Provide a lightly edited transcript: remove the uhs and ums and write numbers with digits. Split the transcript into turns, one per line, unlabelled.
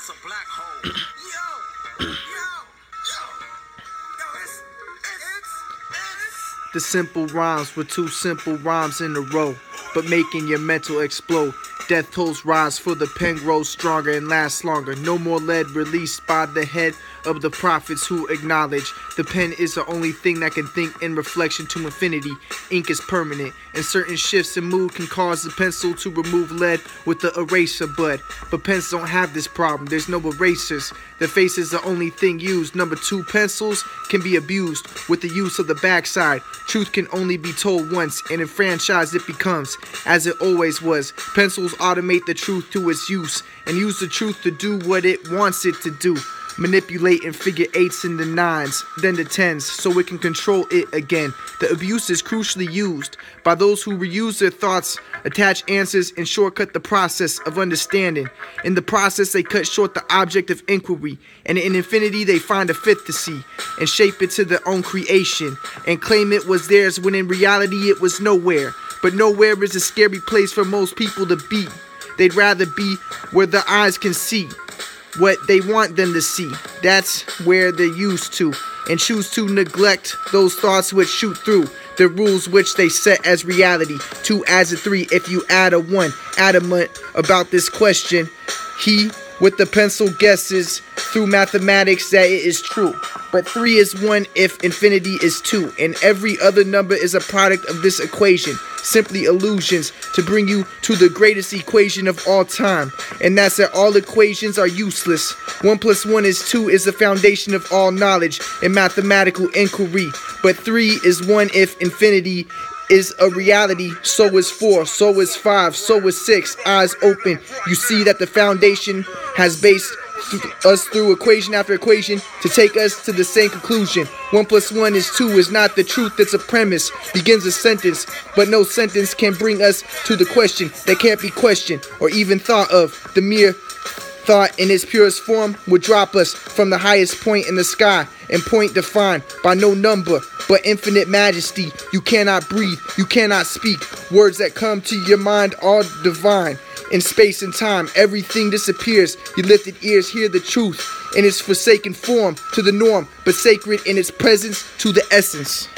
That's a black hole.
The simple rhymes with two simple rhymes in a row, but making your mental explode. Death tolls rise for the pen grows stronger and lasts longer. No more lead released by the head of the prophets who acknowledge the pen is the only thing that can think in reflection to infinity. Ink is permanent, and certain shifts in mood can cause the pencil to remove lead with the eraser bud. But pens don't have this problem, there's no erasers. The face is the only thing used. Number 2, pencils can be abused with the use of the backside. Truth can only be told once, and in franchise it becomes, as it always was. Pencils automate the truth to its use, and use the truth to do what it wants it to do. Manipulating figure 8s and the 9s, then the 10s, so it can control it again. The abuse is crucially used by those who reuse their thoughts, attach answers, and shortcut the process of understanding. In the process, they cut short the object of inquiry, and in infinity, they find a fifth to see, and shape it to their own creation, and claim it was theirs when in reality it was nowhere. But nowhere is a scary place for most people to be. They'd rather be where their eyes can see what they want them to see. That's where they're used to, and choose to neglect those thoughts which shoot through the rules which they set as reality. 2 adds a 3 if you add a 1. Adamant about this question, he with the pencil guesses through mathematics that it is true. But 3 is 1 if infinity is 2, and every other number is a product of this equation. Simply illusions to bring you to the greatest equation of all time, and that's that all equations are useless. 1 + 1 is 2 is the foundation of all knowledge and mathematical inquiry. But 3 is 1 if infinity is a reality. So is 4, so is 5, so is 6. Eyes open, you see that the foundation has based us through equation after equation to take us to the same conclusion. 1 + 1 is 2 is not the truth, it's a premise. Begins a sentence, but no sentence can bring us to the question that can't be questioned or even thought of. The mere thought in its purest form would drop us from the highest point in the sky, and point defined by no number but infinite majesty. You cannot breathe, you cannot speak. Words that come to your mind are divine. In space and time, everything disappears. Your lifted ears hear the truth in its forsaken form to the norm, but sacred in its presence to the essence.